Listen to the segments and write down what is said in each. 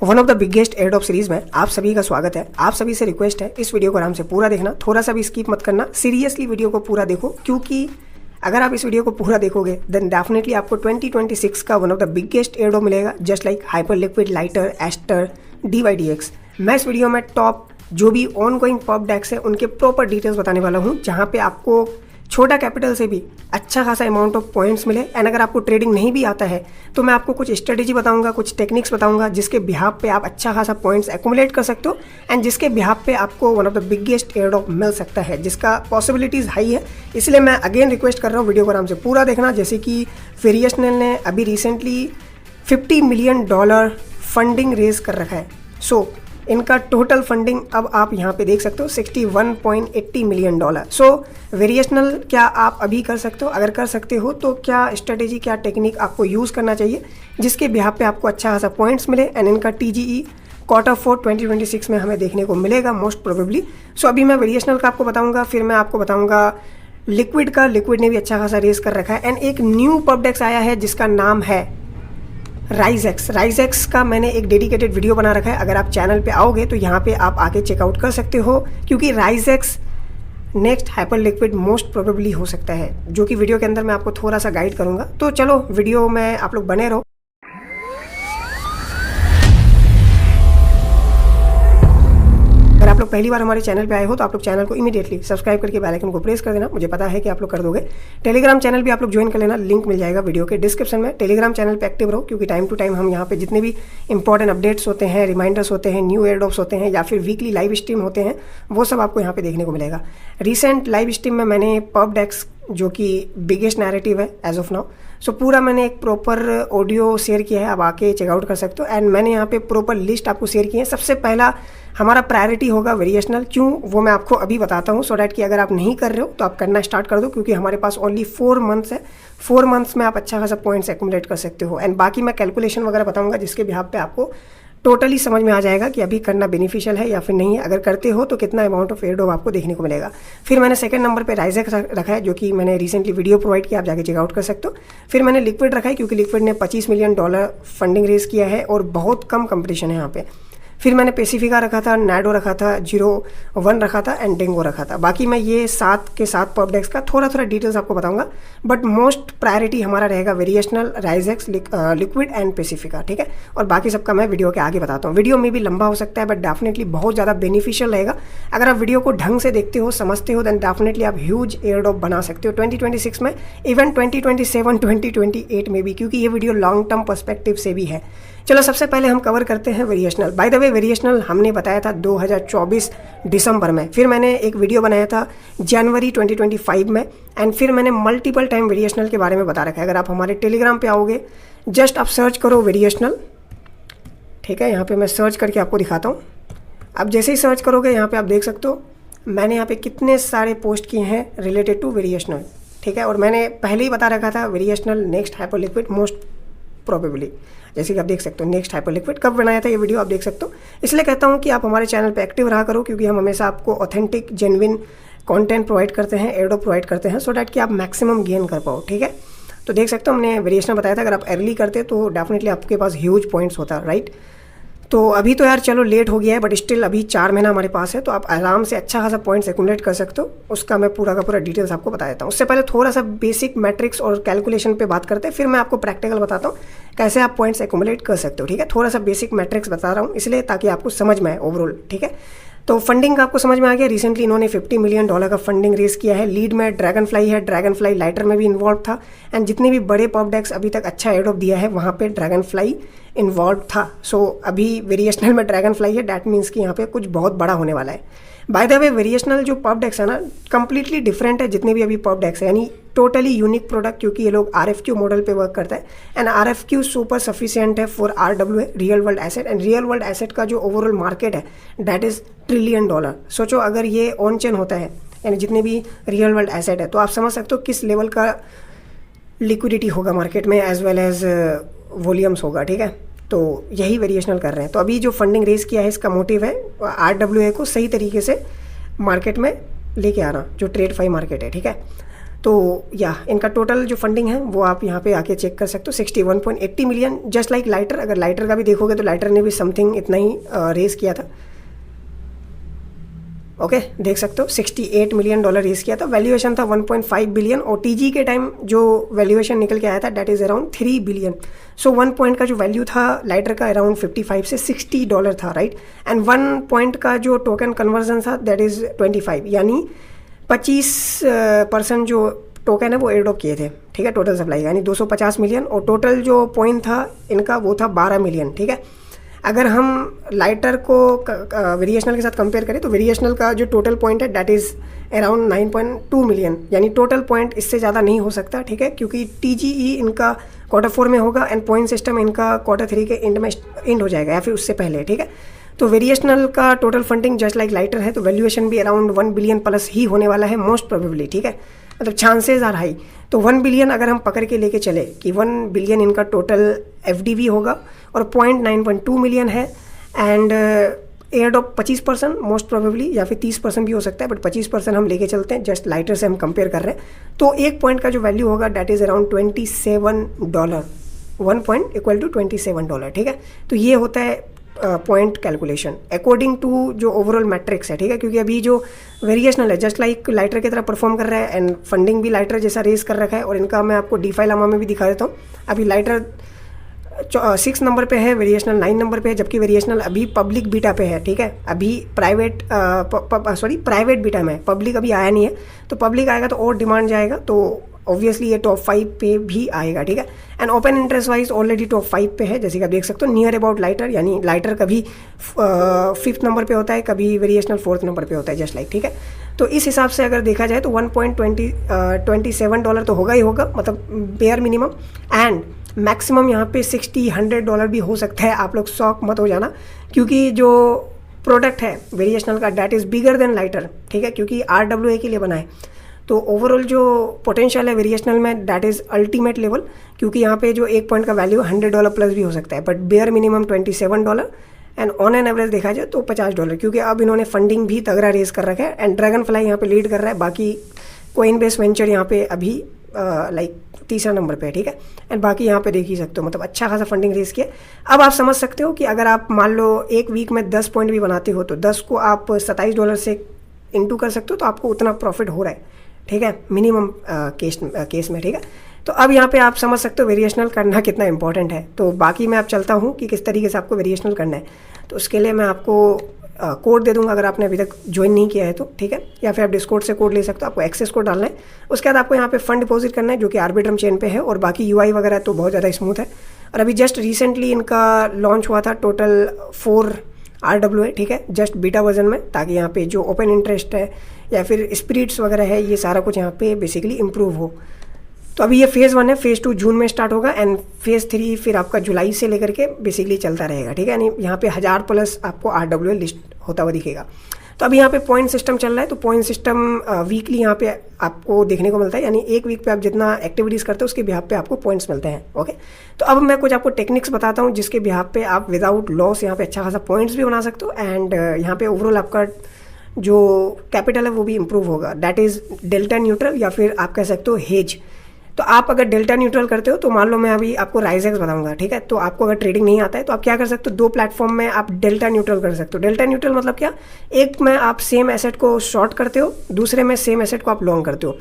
One of the biggest airdrop series में आप सभी का स्वागत है। आप सभी से रिक्वेस्ट है इस वीडियो को आराम से पूरा देखना, थोड़ा सा भी स्किप मत करना, सीरियसली वीडियो को पूरा देखो, क्योंकि अगर आप इस वीडियो को पूरा देखोगे देन डेफिनेटली आपको 2026 का one of the biggest airdrop मिलेगा, just like Hyperliquid Lighter Aster DYDX। मैं इस वीडियो में टॉप जो भी ऑन गोइंग पॉप डेक्स है उनके प्रॉपर डिटेल्स बताने वाला हूँ, जहाँ पे आपको छोटा कैपिटल से भी अच्छा खासा अमाउंट ऑफ पॉइंट्स मिले। एंड अगर आपको ट्रेडिंग नहीं भी आता है तो मैं आपको कुछ स्ट्रेटेजी बताऊंगा, कुछ टेक्निक्स बताऊंगा, जिसके बिहाफ पे आप अच्छा खासा पॉइंट्स एक्यूमुलेट कर सकते हो एंड जिसके बिहाफ पे आपको one of the biggest airdrop मिल सकता है, जिसका पॉसिबिलिटीज़ हाई है। इसलिए मैं अगेन रिक्वेस्ट कर रहा हूँ वीडियो को आराम से पूरा देखना। जैसे कि वेरिएशनल ने अभी रिसेंटली $50 मिलियन फंडिंग रेज कर रखा है। सो इनका टोटल फंडिंग अब आप यहाँ पे देख सकते हो $61.80 मिलियन। सो वेरिएशनल क्या आप अभी कर सकते हो? अगर कर सकते हो तो क्या स्ट्रेटेजी, क्या टेक्निक आपको यूज़ करना चाहिए जिसके बिहाफ पे आपको अच्छा खासा पॉइंट्स मिले एंड इनका TGE Q4 2026 में हमें देखने को मिलेगा मोस्ट प्रोबेबली। सो अभी मैं वेरिएशनल का आपको बताऊँगा, फिर मैं आपको बताऊँगा लिक्विड का। लिक्विड ने भी अच्छा खासा रेस कर रखा है एंड एक न्यू पॉप डेक्स आया है जिसका नाम है राइजेक्स का मैंने एक डेडिकेटेड वीडियो बना रखा है। अगर आप चैनल पे आओगे तो यहाँ पे आप आके चेकआउट कर सकते हो, क्योंकि Risex next Hyperliquid most probably हो सकता है, जो कि वीडियो के अंदर मैं आपको थोड़ा सा गाइड करूँगा। तो चलो वीडियो में आप लोग बने रहो। अगर आप लोग पहली बार हमारे चैनल पे आए हो तो आप लोग चैनल को इमीडिएटली सब्सक्राइब करके बेल आइकन को प्रेस कर देना। मुझे पता है कि आप लोग कर दोगे। टेलीग्राम चैनल भी आप लोग ज्वाइन कर लेना, लिंक मिल जाएगा वीडियो के डिस्क्रिप्शन में। टेलीग्राम चैनल पे एक्टिव रहो, क्योंकि टाइम टू टाइम हम यहाँ पे जितने भी इंपॉर्टेंट अपडेट्स होते हैं, रिमाइंडर्स होते हैं, न्यू एयरड्रॉप्स होते हैं या फिर वीकली लाइव स्ट्रीम होते हैं, वो सब आपको यहाँ पे देखने को मिलेगा। रिसेंट लाइव स्ट्रीम में मैंने पॉप डेक्स जो कि बिगेस्ट नैरेटिव है एज ऑफ नाउ, सो पूरा मैंने एक प्रॉपर ऑडियो शेयर किया है, आप आके चेकआउट कर सकते हो। एंड मैंने यहाँ पे प्रॉपर लिस्ट आपको शेयर की है। सबसे पहला हमारा प्रायोरिटी होगा वेरिएशनल। क्यों, वो मैं आपको अभी बताता हूँ, सो डैट कि अगर आप नहीं कर रहे हो तो आप करना स्टार्ट कर दो, क्योंकि हमारे पास ओनली 4 मंथ्स है। 4 मंथ्स में आप अच्छा खासा पॉइंट्स एक्यूमुलेट कर सकते हो। एंड बाकी मैं कैलकुलेशन वगैरह बताऊँगा, जिसके बिहाफ पे आपको टोटली समझ में आ जाएगा कि अभी करना बेनिफिशियल है या फिर नहीं है। अगर करते हो तो कितना अमाउंट ऑफ एयरड्रॉप आपको देखने को मिलेगा। फिर मैंने सेकंड नंबर पे राइजेक्स रखा है, जो कि मैंने रिसेंटली वीडियो प्रोवाइड किया, आप जाके चेकआउट कर सकते हो। फिर मैंने लिक्विड रखा है, क्योंकि लिक्विड ने $25 मिलियन फंडिंग रेज किया है और बहुत कम कंपटीशन है यहाँ पे। फिर मैंने पेसिफिका रखा था, नैडो रखा था, 01 रखा था एंड डेंगो रखा था। बाकी मैं ये 7 के 7 पॉप डेक्स का थोड़ा डिटेल्स आपको बताऊंगा, बट मोस्ट प्रायोरिटी हमारा रहेगा वेरिएशनल, राइजेक्स, लिक्विड एंड पेसिफिका, ठीक है। और बाकी सबका मैं वीडियो के आगे बताता हूँ। वीडियो में भी लंबा हो सकता है, बट डेफिनेटली बहुत ज़्यादा बेनिफिशियल रहेगा। अगर आप वीडियो को ढंग से देखते हो, समझते हो, देन डेफिनेटली आप ह्यूज एयरड्रॉप बना सकते हो 2026 में, इवन 2027, 2028 में भी, क्योंकि ये वीडियो लॉन्ग टर्म पर्सपेक्टिव से भी है। चलो सबसे पहले हम कवर करते हैं variational. By the way variational हमने बताया था 2024 दिसंबर में, फिर मैंने एक वीडियो बनाया था जनवरी 2025 में, एंड फिर मैंने मल्टीपल टाइम वेरिएशनल के बारे में बता रखा है। अगर आप हमारे टेलीग्राम पे आओगे, जस्ट आप सर्च करो वेरिएशनल, ठीक है। यहाँ पे मैं सर्च करके आपको दिखाता हूँ। आप जैसे ही सर्च करोगे यहाँ पे आप देख सकते हो मैंने यहाँ पे कितने सारे पोस्ट किए हैं रिलेटेड टू वेरिएशनल, ठीक है। और मैंने पहले ही बता रखा था variational next Hyperliquid most probably, जैसे कि आप देख सकते हो नेक्स्ट हाइपर लिक्विड कब बनाया था ये वीडियो आप देख सकते हो। इसलिए कहता हूँ कि आप हमारे चैनल पे एक्टिव रहा करो, क्योंकि हम हमेशा आपको ऑथेंटिक जेन्युइन कंटेंट प्रोवाइड करते हैं, एयरड्रॉप प्रोवाइड करते हैं, सो डैट कि आप मैक्सिमम गेन कर पाओ, ठीक है। तो देख सकते हो हमने वेरिएशनल बताया था, अगर आप अर्ली करते तो डेफिनेटली आपके पास ह्यूज पॉइंट्स होता, राइट। तो अभी तो यार चलो लेट हो गया है, बट स्टिल अभी 4 महीना हमारे पास है, तो आप आराम से अच्छा खासा पॉइंट्स एक्यूमुलेट कर सकते हो। उसका मैं पूरा का पूरा डिटेल्स आपको बता देता हूँ। उससे पहले थोड़ा सा बेसिक मैट्रिक्स और कैलकुलेशन पे बात करते हैं, फिर मैं आपको प्रैक्टिकल बताता हूँ कैसे आप पॉइंट्स एक्यूमुलेट कर सकते हो, ठीक है। थोड़ा सा बेसिक मैट्रिक्स बता रहा हूँ इसलिए, ताकि आपको समझ में आए ओवरऑल, ठीक है। तो फंडिंग का आपको समझ में आ गया। रिसेंटली इन्होंने $50 मिलियन का फंडिंग रेस किया है। लीड में ड्रैगन फ्लाई है, ड्रैगन फ्लाई लाइटर में भी इन्वॉल्व था, एंड जितने भी बड़े पॉप डेक्स अभी तक अच्छा एयरड्रॉप दिया है वहाँ पे ड्रैगन फ्लाई इन्वॉल्व था। सो अभी वेरिएशनल में ड्रैगन फ्लाई है, डैट मीन्स कि यहाँ पे कुछ बहुत बड़ा होने वाला है। बाय द वे वेरिएशनल जो पॉप डेक्स है ना, कंप्लीटली डिफरेंट है जितने भी अभी पॉप डेक्स है, यानी टोटली यूनिक प्रोडक्ट, क्योंकि ये लोग RFQ मॉडल पे वर्क करता है। एंड RFQ सुपर सफिशिएंट है for RWA, real world asset, and real world asset का जो ओवरऑल मार्केट है दैट इज़ $1 ट्रिलियन। सोचो अगर ये ऑन चेन होता है, यानी जितने भी रियल वर्ल्ड एसेट है, तो आप समझ सकते हो किस लेवल का लिक्विडिटी होगा मार्केट में, एज वेल एज वॉल्यूम्स होगा, ठीक है। तो यही वेरिएशनल कर रहे हैं। तो अभी जो फंडिंग रेज किया है इसका मोटिव है RWA को सही तरीके से मार्केट में लेके आना, जो ट्रेड फाई मार्केट है, ठीक है। तो या इनका टोटल जो फंडिंग है वो आप यहाँ पे आके चेक कर सकते हो, 61.80 मिलियन, जस्ट लाइक लाइटर। अगर लाइटर का भी देखोगे तो लाइटर ने भी समथिंग इतना ही रेस किया था। ओके, देख सकते हो 68 मिलियन डॉलर रेस किया था। वैल्यूएशन था 1.5 बिलियन और टीजी के टाइम जो वैल्यूएशन निकल के आया था that is around 3 billion. So 1 point का जो वैल्यू था लाइटर का अराउंड 55 से 60 डॉलर था, राइट। एंड 1 पॉइंट का जो टोकन कन्वर्जन था दैट इज़ 25, यानी 25% जो टोकन है वो एयरड्रॉप किए थे, ठीक है, टोटल सप्लाई यानी 250 मिलियन। और टोटल जो पॉइंट था इनका वो था 12 मिलियन, ठीक है। अगर हम लाइटर को वेरिएशनल के साथ कंपेयर करें तो वेरिएशनल का जो टोटल पॉइंट है दैट इज़ अराउंड 9.2 मिलियन, यानी टोटल पॉइंट इससे ज़्यादा नहीं हो सकता, ठीक है, क्योंकि टीजीई इनका Q4 में होगा एंड पॉइंट सिस्टम इनका Q3 के एंड में एंड हो जाएगा या फिर उससे पहले, ठीक है। तो वेरिएशनल का total funding just like lighter है, तो वैल्यूएशन भी अराउंड 1 बिलियन प्लस ही होने वाला है मोस्ट प्रोबेबली, ठीक है, मतलब चांसेस आर हाई। तो 1 बिलियन अगर हम पकड़ के लेके चले कि 1 बिलियन इनका टोटल एफडीवी होगा और पॉइंट 9.2 मिलियन है एंड एयरड्रॉप 25% मोस्ट प्रोबेबली या फिर 30% भी हो सकता है, बट 25% हम लेके चलते हैं, जस्ट लाइटर से हम कंपेयर कर रहे हैं। तो एक पॉइंट का जो वैल्यू होगा that is around $27, 1 point equal to $27, ठीक है। तो ये होता है पॉइंट कैलकुलेशन अकॉर्डिंग टू जो ओवरऑल मैट्रिक्स है, ठीक है, क्योंकि अभी जो वेरिएशनल है जस्ट लाइक लाइटर की तरह परफॉर्म कर रहा है एंड फंडिंग भी लाइटर जैसा रेस कर रखा है। और इनका मैं आपको डीफाई लामा में भी दिखा देता हूँ। अभी लाइटर 6 नंबर पे है, वेरिएशनल 9 नंबर पे है, जबकि वेरिएशनल अभी पब्लिक बीटा पे है, ठीक है, अभी प्राइवेट बीटा में है, पब्लिक अभी आया नहीं है। तो पब्लिक आएगा तो और डिमांड जाएगा, तो ऑब्वियसली ये टॉप 5 पे भी आएगा, ठीक है। And open interest wise already top 5 पे है, जैसे कि आप देख सकते हो, नियर अबाउट लाइटर, यानी लाइटर कभी 5th नंबर पे होता है, कभी वेरिएशनल 4th नंबर पे होता है, जस्ट लाइक, ठीक है। तो इस हिसाब से अगर देखा जाए तो $1.27 तो होगा ही होगा, मतलब बेयर मिनिमम। एंड मैक्सिमम यहाँ पे $60-100 भी हो सकता है। आप लोग शॉक मत हो जाना, क्योंकि जो प्रोडक्ट है वेरिएशनल का that is bigger than lighter, ठीक है, क्योंकि RWA के लिए बना है। तो ओवरऑल जो पोटेंशियल है वेरिएशनल में दैट इज़ अल्टीमेट लेवल, क्योंकि यहाँ पे जो एक पॉइंट का वैल्यू $100 प्लस भी हो सकता है, but bare minimum $27 and on an average देखा जाए तो $50, क्योंकि अब इन्होंने फंडिंग भी तगड़ा रेस कर रखा है एंड ड्रैगन फ्लाई यहाँ पे लीड कर रहा है। बाकी कोइनबेस वेंचर यहाँ पे अभी लाइक 3रा नंबर पे है, ठीक है। एंड बाकी यहाँ पे देख ही सकते हो, मतलब अच्छा खासा फंडिंग रेस किया। अब आप समझ सकते हो कि अगर आप मान लो एक वीक में 10 पॉइंट भी बनाते हो तो 10 को आप $27 से इंटू कर सकते हो, तो आपको उतना प्रॉफिट हो रहा है, ठीक है, मिनिमम केस में, ठीक है। तो अब यहाँ पे आप समझ सकते हो वेरिएशनल करना कितना इंपॉर्टेंट है। तो बाकी मैं आप चलता हूँ कि किस तरीके से आपको वेरिएशनल करना है। तो उसके लिए मैं आपको कोड दे दूंगा अगर आपने अभी तक ज्वाइन नहीं किया है तो, ठीक है, या फिर आप डिस्कॉर्ड से कोड ले सकते हो। आपको एक्सेस कोड डालना है, उसके बाद आपको यहाँ पे फंड डिपॉजिट करना है जो कि आर्बिट्रम चेन पे है, और बाकी यूआई वगैरह तो बहुत ज़्यादा स्मूथ है। और अभी जस्ट रिसेंटली इनका लॉन्च हुआ था टोटल 4 RWA, ठीक है, जस्ट बीटा वर्जन में, ताकि यहाँ पे जो ओपन इंटरेस्ट है या फिर स्पिरिट्स वगैरह है ये सारा कुछ यहाँ पे बेसिकली इम्प्रूव हो। तो अभी ये फेज़ 1 है, फेज़ 2 जून में स्टार्ट होगा एंड फेज़ 3 फिर आपका जुलाई से लेकर के बेसिकली चलता रहेगा, ठीक है। यानी यहाँ पे 1000 प्लस आपको RWA लिस्ट होता हुआ दिखेगा। तो अभी यहाँ पे पॉइंट सिस्टम चल रहा है, तो पॉइंट सिस्टम वीकली यहाँ पे आपको देखने को मिलता है, यानी एक वीक पे आप जितना एक्टिविटीज़ करते हो उसके बिहाफ पे आपको पॉइंट्स मिलते हैं, ओके। तो अब मैं कुछ आपको टेक्निक्स बताता हूँ जिसके बिहाफ पे आप विदाउट लॉस यहाँ पे अच्छा खासा पॉइंट्स भी बना सकते हो एंड यहाँ पे ओवरऑल आपका जो कैपिटल है वो भी इम्प्रूव होगा। दैट इज़ डेल्टा न्यूट्रल या फिर आप कह सकते हो हेज। तो आप अगर डेल्टा न्यूट्रल करते हो तो मान लो मैं अभी आपको राइजेक्स बताऊंगा, ठीक है। तो आपको अगर ट्रेडिंग नहीं आता है तो आप क्या कर सकते हो, 2 प्लेटफॉर्म में आप डेल्टा न्यूट्रल कर सकते हो। डेल्टा न्यूट्रल मतलब क्या, एक में आप सेम एसेट को शॉर्ट करते हो, दूसरे में सेम एसेट को आप लॉन्ग करते हो,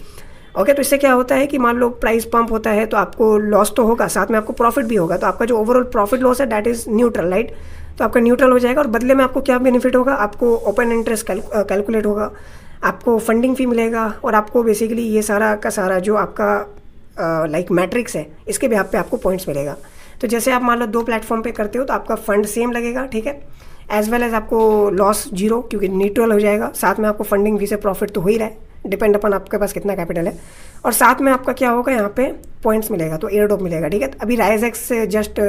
ओके। तो इससे क्या होता है कि मान लो प्राइस पंप होता है तो आपको लॉस तो होगा, साथ में आपको प्रॉफिट भी होगा। तो आपका जो ओवरऑल प्रॉफिट लॉस है दैट इज़ न्यूट्रल, राइट। तो आपका न्यूट्रल हो जाएगा और बदले में आपको क्या बेनिफिट होगा, आपको ओपन इंटरेस्ट कैलकुलेट होगा, आपको फंडिंग फी मिलेगा और आपको बेसिकली ये सारा का सारा जो आपका लाइक मैट्रिक्स है इसके बिहाफ पे आपको पॉइंट्स मिलेगा। तो जैसे आप मान लो 2 प्लेटफॉर्म पे करते हो तो आपका फंड सेम लगेगा, ठीक है, एज वेल एज आपको लॉस 0 क्योंकि न्यूट्रल हो जाएगा। साथ में आपको फंडिंग फी से प्रॉफिट तो हो ही रहा है, डिपेंड अपन आपके पास कितना कैपिटल है, और साथ में आपका क्या होगा यहाँ पे पॉइंट्स मिलेगा, तो एयर ड्रॉप मिलेगा, ठीक है। अभी राइजेक्स जस्ट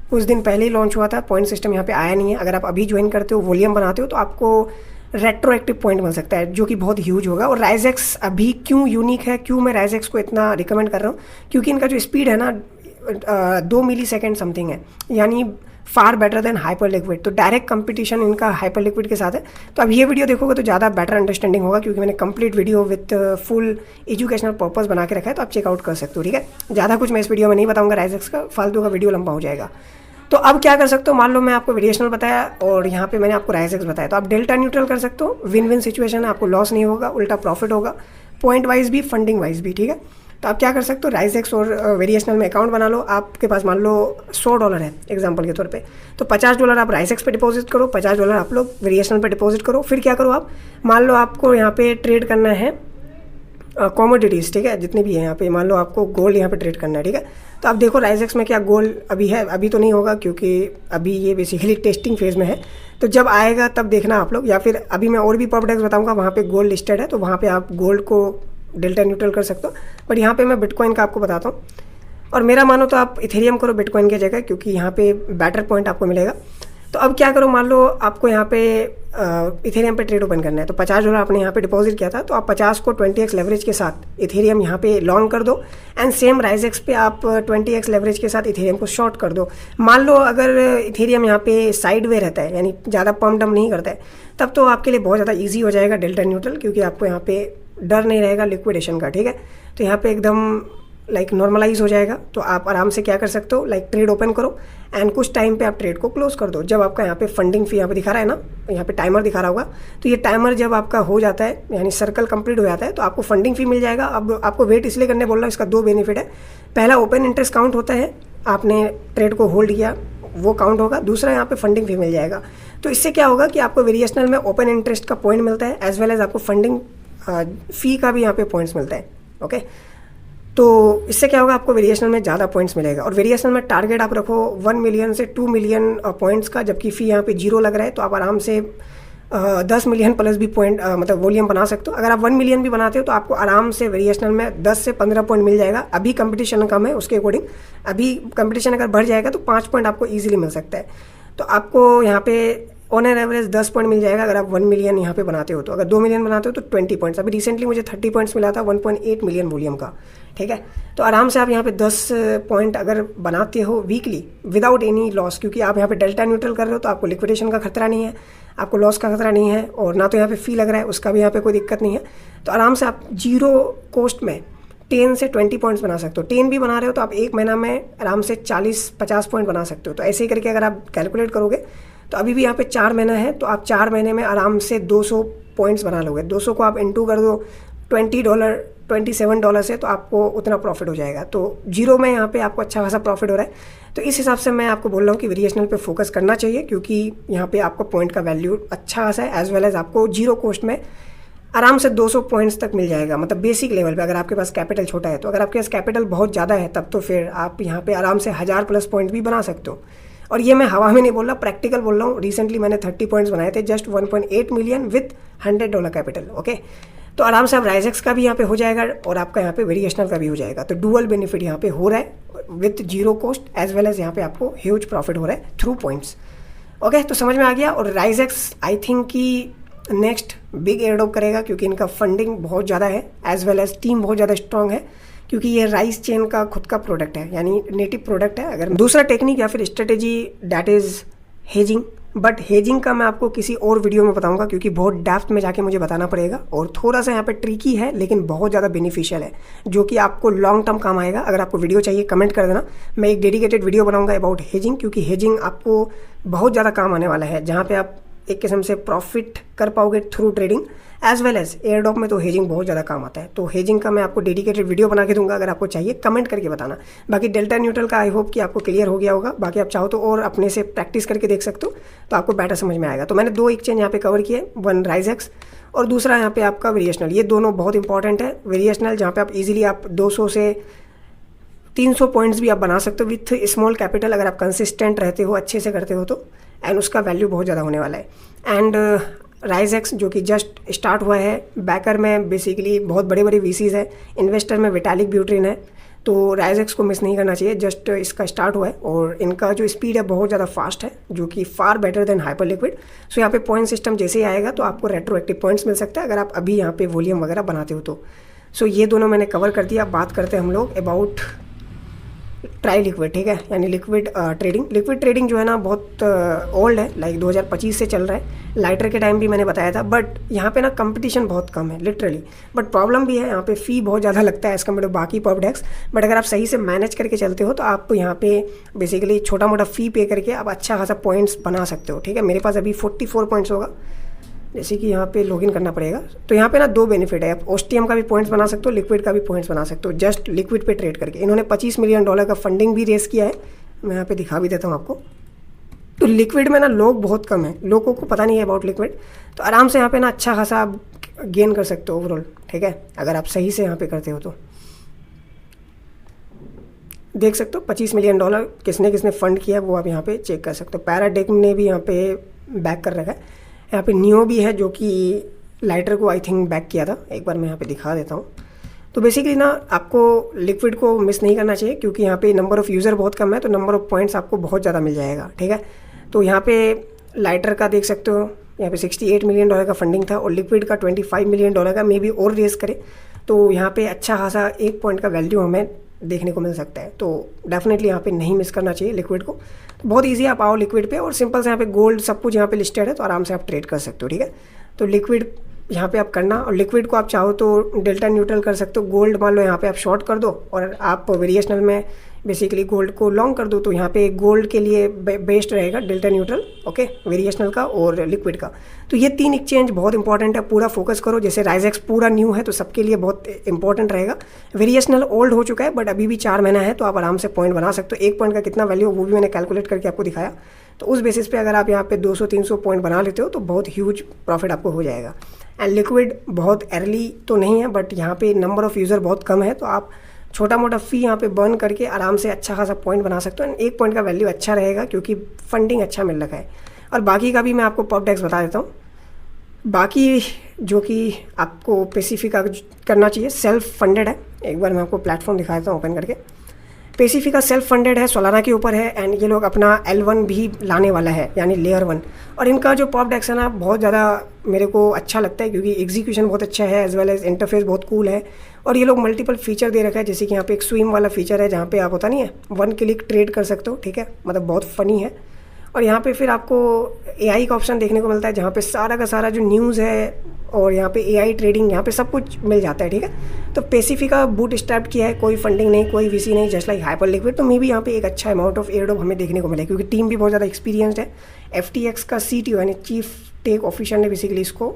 कुछ दिन पहले ही लॉन्च हुआ था, पॉइंट सिस्टम यहाँ पे आया नहीं है। अगर आप अभी ज्वाइन करते हो, वॉल्यूम बनाते हो, तो आपको रेट्रोएक्टिव पॉइंट मिल सकता है जो कि बहुत ह्यूज होगा। और राइजेक्स अभी क्यों यूनिक है, क्यों मैं राइजेक्स को इतना रिकमेंड कर रहा हूँ, क्योंकि इनका जो स्पीड है ना 2 मिली सेकेंड समथिंग है, यानी फार बेटर देन हाइपर लिक्विड। तो डायरेक्ट कंपटीशन इनका हाइपर लिक्विड के साथ है। तो अब ये वीडियो देखोगे तो ज़्यादा बेटर अंडरस्टैंडिंग होगा, क्योंकि मैंने complete video with full educational purpose बना के रखा है, तो आप चेकआउट कर सकते हो। ठीक है, ज़्यादा कुछ मैं इस वीडियो में नहीं बताऊंगा राइजेक्स का, फालतू का वीडियो लंबा हो जाएगा। तो अब क्या कर सकते हो, मान लो मैं आपको वेरिएशनल बताया और यहाँ पे मैंने आपको राइजेक्स बताया, तो आप डेल्टा न्यूट्रल कर सकते हो। विन विन सिचुएशन है, आपको लॉस नहीं होगा, उल्टा प्रॉफिट होगा, पॉइंट वाइज भी, फंडिंग वाइज भी। ठीक है, तो आप क्या कर सकते हो, राइजेक्स और वेरिएशनल में अकाउंट बना लो। आपके पास मान लो $100 है एग्जांपल के तौर पे, तो $50 आप राइजेक्स पे डिपॉजिट करो, $50 आप लोग वेरिएशनल पे डिपॉजिट करो। फिर क्या करो आप, मान लो आपको यहाँ पे ट्रेड करना है कॉमोडिटीज़, ठीक है, जितनी भी है यहाँ पे, मान लो आपको गोल्ड यहाँ पे ट्रेड करना है। ठीक है, तो आप देखो राइजेक्स में क्या गोल्ड अभी है, अभी तो नहीं होगा क्योंकि अभी ये बेसिकली टेस्टिंग फेज़ में है। तो जब आएगा तब देखना आप लोग, या फिर अभी मैं और भी प्रोडक्ट्स बताऊँगा वहाँ पे गोल्ड लिस्टेड है, तो वहाँ पे आप गोल्ड को डेल्टा न्यूट्रल कर सकते हो। बट यहाँ पे मैं बिटकॉइन का आपको बताता हूँ, और मेरा मानो तो आप इथेरियम करो बिटकॉइन की जगह, क्योंकि यहाँ पे बेटर पॉइंट आपको मिलेगा। तो अब क्या करो, मान लो आपको यहाँ पे इथेरियम पे ट्रेड ओपन करना है, तो $50 आपने यहाँ पे डिपॉजिट किया था, तो आप 50 को 20x लेवरेज के साथ इथेरियम यहाँ पे लॉन्ग कर दो, एंड सेम राइजेक्स पे आप 20x लेवरेज के साथ इथेरियम को शॉर्ट कर दो। मान लो अगर इथेरियम यहाँ पे साइड वे रहता है, यानी ज़्यादा पम्प डम नहीं करता है, तब तो आपके लिए बहुत ज़्यादा ईजी हो जाएगा डेल्टा न्यूट्रल, क्योंकि आपको यहाँ पे डर नहीं रहेगा लिक्विडेशन का। ठीक है, तो यहाँ पे एकदम नॉर्मलाइज हो जाएगा। तो आप आराम से क्या कर सकते हो, ट्रेड ओपन करो एंड कुछ टाइम पे आप ट्रेड को क्लोज कर दो। जब आपका यहाँ पे फंडिंग फी यहाँ पे दिखा रहा है ना, यहाँ पे टाइमर दिखा रहा होगा, तो ये टाइमर जब आपका हो जाता है, यानी सर्कल कंप्लीट हो जाता है, तो आपको फंडिंग फी मिल जाएगा। अब आपको वेट इसलिए करने बोल रहा हूँ, इसका 2 बेनिफिट है। पहला, ओपन इंटरेस्ट काउंट होता है, आपने ट्रेड को होल्ड किया वो काउंट होगा। दूसरा, यहाँ पे फंडिंग फी मिल जाएगा। तो इससे क्या होगा कि आपको वेरिएशनल में ओपन इंटरेस्ट का पॉइंट मिलता है, एज वेल एज आपको फंडिंग फी का भी यहाँ पे पॉइंट्स मिलता है। ओके, तो इससे क्या होगा, आपको वेरिएशनल में ज़्यादा पॉइंट्स मिलेगा। और वेरिएशनल में टारगेट आप रखो 1 मिलियन से 2 मिलियन पॉइंट्स का, जबकि फ़ी यहाँ पे 0 लग रहा है, तो आप आराम से 10 मिलियन प्लस भी पॉइंट मतलब वॉल्यूम बना सकते हो। अगर आप 1 मिलियन भी बनाते हो तो आपको आराम से वेरिएशनल में 10 से 15 पॉइंट मिल जाएगा। अभी कंपटीशन कम है, उसके अकॉर्डिंग अभी कंपटीशन अगर बढ़ जाएगा तो 5 पॉइंट आपको ईजिली मिल सकता है। तो आपको यहाँ पे ऑन एन एवरेज 10 पॉइंट मिल जाएगा अगर आप 1 मिलियन यहाँ पे बनाते हो। तो अगर 2 मिलियन बनाते हो तो 20 पॉइंट्स। अभी रिसेंटली मुझे 30 पॉइंट्स मिला था 1.8 मिलियन वॉल्यूम का। ठीक है, तो आराम से आप यहाँ पे 10 पॉइंट अगर बनाते हो वीकली विदाउट एनी लॉस, क्योंकि आप यहाँ पे डेल्टा न्यूट्रल कर रहे हो, तो आपको लिक्विडेशन का खतरा नहीं है, आपको लॉस का खतरा नहीं है, और ना तो यहाँ पे फी लग रहा है, उसका भी यहाँ पे कोई दिक्कत नहीं है। तो आराम से आप 0 कॉस्ट में 10 से 20 पॉइंट्स बना सकते हो। 10 भी बना रहे हो तो आप एक महीना में आराम से 40-50 पॉइंट बना सकते हो। तो ऐसे ही करके अगर आप कैलकुलेट करोगे तो अभी भी यहाँ पे 4 महीना है, तो आप 4 महीने में आराम से 200 पॉइंट्स बना लोगे। 200 को आप इंटू कर दो $27 से, तो आपको उतना प्रॉफिट हो जाएगा। तो 0 में यहाँ पे आपको अच्छा खासा प्रॉफिट हो रहा है। तो इस हिसाब से मैं आपको बोल रहा हूँ कि वेरिएशनल पे फोकस करना चाहिए, क्योंकि यहाँ पे आपको पॉइंट का वैल्यू अच्छा खासा है, एज वेल एज आपको 0 कॉस्ट में आराम से 200 पॉइंट्स तक मिल जाएगा, मतलब बेसिक लेवल पे। अगर आपके पास कैपिटल छोटा है, तो अगर आपके पास कैपिटल बहुत ज़्यादा है तब तो फिर आप यहाँ पे आराम से 1000 प्लस पॉइंट भी बना सकते हो। और ये मैं हवा में नहीं बोल रहा, प्रैक्टिकल बोल रहा हूँ। रिसेंटली मैंने 30 पॉइंट्स बनाए थे, just 1.8 million with $100 capital. Okay, तो आराम से आप राइजेक्स का भी यहाँ पे हो जाएगा और आपका यहाँ पे वेरिएशनल का भी हो जाएगा। तो डुअल बेनिफिट यहाँ पे हो रहा है with 0 cost, as well as यहाँ पे आपको ह्यूज प्रॉफिट हो रहा है थ्रू पॉइंट्स। ओके, तो समझ में आ गया। और राइजेक्स आई थिंक कि नेक्स्ट बिग एयरड्रॉप करेगा, क्योंकि इनका फंडिंग बहुत ज़्यादा है, एज वेल एज टीम बहुत ज़्यादा स्ट्रॉन्ग है, क्योंकि ये राइस चेन का खुद का प्रोडक्ट है, यानी नेटिव प्रोडक्ट है। अगर दूसरा टेक्निक या फिर strategy that is hedging, but hedging का मैं आपको किसी और वीडियो में बताऊंगा, क्योंकि बहुत डेप्थ में जाके मुझे बताना पड़ेगा, और थोड़ा सा यहाँ पे ट्रिकी है लेकिन बहुत ज़्यादा बेनिफिशियल है, जो कि आपको लॉन्ग टर्म काम आएगा। अगर आपको वीडियो चाहिए कमेंट कर देना, मैं एक डेडिकेटेड वीडियो बनाऊंगा अबाउट हेजिंग, क्योंकि हेजिंग आपको बहुत ज़्यादा काम आने वाला है, जहाँ पे आप एक किस्म से प्रॉफिट कर पाओगे through trading, as well as airdrop में तो हेजिंग बहुत ज़्यादा काम आता है। तो हेजिंग का मैं आपको डेडिकेटेड वीडियो बना के दूंगा, अगर आपको चाहिए कमेंट करके बताना। बाकी डेल्टा न्यूट्रल का आई होप कि आपको क्लियर हो गया होगा। बाकी आप चाहो तो और अपने से प्रैक्टिस करके देख सकते हो, तो आपको बेटर समझ में आएगा। तो मैंने 2 एक्सचेंज यहाँ पे कवर किए, 1 राइजेक्स और दूसरा यहाँ पे आपका वेरिएशनल। ये दोनों बहुत इंपॉर्टेंट है। वेरिएशनल जहाँ पे आप इजीली आप 200 से 300 पॉइंट्स भी आप बना सकते हो विथ स्मॉल कैपिटल, अगर आप कंसिस्टेंट रहते हो, अच्छे से करते हो तो, एंड उसका वैल्यू बहुत ज़्यादा होने वाला है। एंड राइजेक्स जो कि जस्ट स्टार्ट हुआ है, बैकर में बेसिकली बहुत बड़े बड़े वीसीज है, इन्वेस्टर में विटालिक ब्यूट्रिन है, तो राइजेक्स को मिस नहीं करना चाहिए। जस्ट इसका स्टार्ट हुआ है और इनका जो स्पीड है बहुत ज़्यादा फास्ट है, जो कि far better than Hyperliquid. So यहाँ पे पॉइंट सिस्टम जैसे ही आएगा तो आपको रेट्रोएक्टिव पॉइंट्स मिल सकता है, अगर आप अभी यहाँ पे वॉल्यूम वगैरह बनाते हो तो। सो ये दोनों मैंने कवर कर दिया। बात करते हैं हम लोग अबाउट ट्राई लिक्विड, ठीक है, यानी लिक्विड ट्रेडिंग जो है ना बहुत ओल्ड है, लाइक 2025 से चल रहा है। लाइटर के टाइम भी मैंने बताया था, बट यहाँ पे ना कंपटीशन बहुत कम है लिटरली, बट प्रॉब्लम भी है, यहाँ पे फ़ी बहुत ज़्यादा लगता है एज़ कम्पेयर टू बाकी पॉप डेस्क। बट अगर आप सही से मैनेज करके चलते हो तो आप यहाँ पे बेसिकली छोटा मोटा फ़ी पे करके आप अच्छा खासा पॉइंट्स बना सकते हो, ठीक है। मेरे पास अभी 44 पॉइंट्स होगा, जैसे कि यहाँ पे लॉगिन करना पड़ेगा। तो यहाँ पे ना 2 बेनिफिट है, आप ओस्टियम का भी पॉइंट्स बना सकते हो, लिक्विड का भी पॉइंट्स बना सकते हो, जस्ट लिक्विड पे ट्रेड करके। इन्होंने $25 मिलियन का फंडिंग भी रेस किया है, मैं यहाँ पे दिखा भी देता हूँ आपको। तो लिक्विड में ना लोग बहुत कम है, लोगों को पता नहीं है अबाउट लिक्विड, तो आराम से यहाँ पे ना अच्छा खासा आप गेन कर सकते हो ओवरऑल, ठीक है, अगर आप सही से यहाँ पे करते हो तो। देख सकते हो $25 मिलियन किसने किसने फंड किया है वो आप यहाँ पे चेक कर सकते हो। पैराडिग्म ने भी यहाँ पे बैक कर रखा है, यहाँ पे नियो भी है जो कि लाइटर को आई थिंक बैक किया था, एक बार मैं यहाँ पे दिखा देता हूँ। तो बेसिकली ना आपको लिक्विड को मिस नहीं करना चाहिए, क्योंकि यहाँ पे नंबर ऑफ़ यूज़र बहुत कम है, तो नंबर ऑफ़ पॉइंट्स आपको बहुत ज़्यादा मिल जाएगा, ठीक है। तो यहाँ पे लाइटर का देख सकते हो, यहाँ पे $68 मिलियन का फंडिंग था, और लिक्विड का $25 मिलियन का मे बी और रेस करे तो यहाँ पे अच्छा खासा 1 पॉइंट का वैल्यू हमें देखने को मिल सकता है। तो डेफिनेटली यहाँ पे नहीं मिस करना चाहिए लिक्विड को। तो बहुत इजी, आप आओ लिक्विड पे, और सिंपल से यहाँ पे गोल्ड सब कुछ यहाँ पे लिस्टेड है, तो आराम से आप ट्रेड कर सकते हो, ठीक है। तो लिक्विड यहाँ पे आप करना, और लिक्विड को आप चाहो तो डेल्टा न्यूट्रल कर सकते हो। गोल्ड मान लो यहाँ पे आप शॉर्ट कर दो और आप वेरिएशनल में बेसिकली गोल्ड को लॉन्ग कर दो, तो यहाँ पे गोल्ड के लिए बेस्ट रहेगा डेल्टा न्यूट्रल, ओके, वेरिएशनल का और लिक्विड का। तो ये 3 एक्सचेंज बहुत इंपॉर्टेंट है, पूरा फोकस करो। जैसे राइजेक्स पूरा न्यू है तो सबके लिए बहुत इंपॉर्टेंट रहेगा। वेरिएशनल ओल्ड हो चुका है बट अभी भी 4 महीना है, तो आप आराम से पॉइंट बना सकते हो। 1 पॉइंट का कितना वैल्यू वो भी मैंने कैलकुलेट करके आपको दिखाया। तो उस बेसिस पे अगर आप यहाँ पे 200-300 पॉइंट बना लेते हो तो बहुत ह्यूज प्रॉफिट आपको हो जाएगा। एंड लिक्विड बहुत अर्ली तो नहीं है, बट यहाँ पे नंबर ऑफ़ यूज़र बहुत कम है, तो आप छोटा मोटा फ़ी यहाँ पे बर्न करके आराम से अच्छा खासा पॉइंट बना सकते हो। एंड 1 पॉइंट का वैल्यू अच्छा रहेगा क्योंकि फंडिंग अच्छा मिल रखा है। और बाकी का भी मैं आपको पॉप डेस्क बता देता हूँ। बाकी जो कि आपको पेसिफिका करना चाहिए, सेल्फ फंडेड है। एक बार मैं आपको प्लेटफॉर्म दिखा देता हूँ ओपन करके। पेसिफिका सेल्फ फंडेड है, सोलाना के ऊपर है, एंड ये लोग अपना L1 भी लाने वाला है, यानी लेयर 1। और इनका जो पॉप डेस्क है ना बहुत ज़्यादा मेरे को अच्छा लगता है, क्योंकि एग्जीक्यूशन बहुत अच्छा है, एज वेल एज इंटरफेस बहुत कूल है। और ये लोग मल्टीपल फीचर दे रखा है, जैसे कि यहाँ पे एक स्विम वाला फीचर है, जहाँ पे आप होता नहीं है 1 क्लिक ट्रेड कर सकते हो, ठीक है, मतलब बहुत फ़नी है। और यहाँ पे फिर आपको AI का ऑप्शन देखने को मिलता है, जहाँ पे सारा का सारा जो न्यूज़ है और यहाँ पे AI ट्रेडिंग, यहाँ पे सब कुछ मिल जाता है, ठीक है। तो पेसिफिका बूट स्ट्रैप किया है, कोई फंडिंग नहीं, कोई VC नहीं, जस्ट लाइक हाइपर लिक्विड। तो मे भी यहाँ पे एक अच्छा अमाउंट ऑफ एयरड्रॉप हमें देखने को मिला, क्योंकि टीम भी बहुत ज़्यादा एक्सपीरियंस्ड है। FTX का CTO यानी चीफ टेक ऑफिसर ने बेसिकली इसको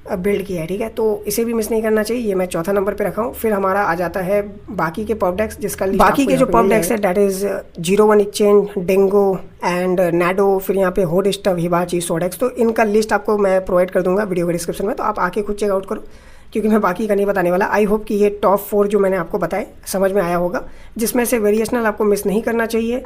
बिल्ड किया है, ठीक है। तो इसे भी मिस नहीं करना चाहिए, ये मैं चौथा नंबर पे रखा हूँ। फिर हमारा आ जाता है बाकी के पॉप डेस्क, जिसका बाकी के जो पॉप डेस्क है दैट इज़ 01 एक्सचेंज, डेंगो एंड नाडो, फिर यहाँ पे होड स्टफ, हिबाची, सोडेक्स। तो इनका लिस्ट आपको मैं प्रोवाइड कर दूंगा वीडियो के डिस्क्रिप्शन में, तो आप आके खुद चेकआउट करो, क्योंकि मैं बाकी का नहीं बताने वाला। आई होप कि ये टॉप 4 जो मैंने आपको बताए समझ में आया होगा, जिसमें से वेरिएशनल आपको मिस नहीं करना चाहिए,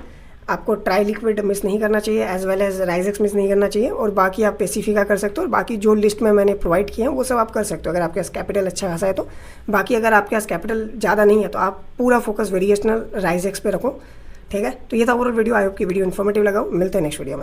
आपको ट्राई लिक्विड मिस नहीं करना चाहिए, एज वेल एज राइजेक्स मिस नहीं करना चाहिए, और बाकी आप पेसिफिका कर सकते हो। और बाकी जो लिस्ट में मैंने प्रोवाइड किए हैं वो सब आप कर सकते हो अगर आपके पास कैपिटल अच्छा खासा है तो। बाकी अगर आपके पास कैपिटल ज़्यादा नहीं है तो आप पूरा फोकस वेरिएशनल राइजेक्स पे रखो, ठीक है। तो ये था ओवरऑल वीडियो। आई होप की वीडियो इन्फॉर्मेटिव लगा। मिलते हैं नेक्स्ट वीडियो में।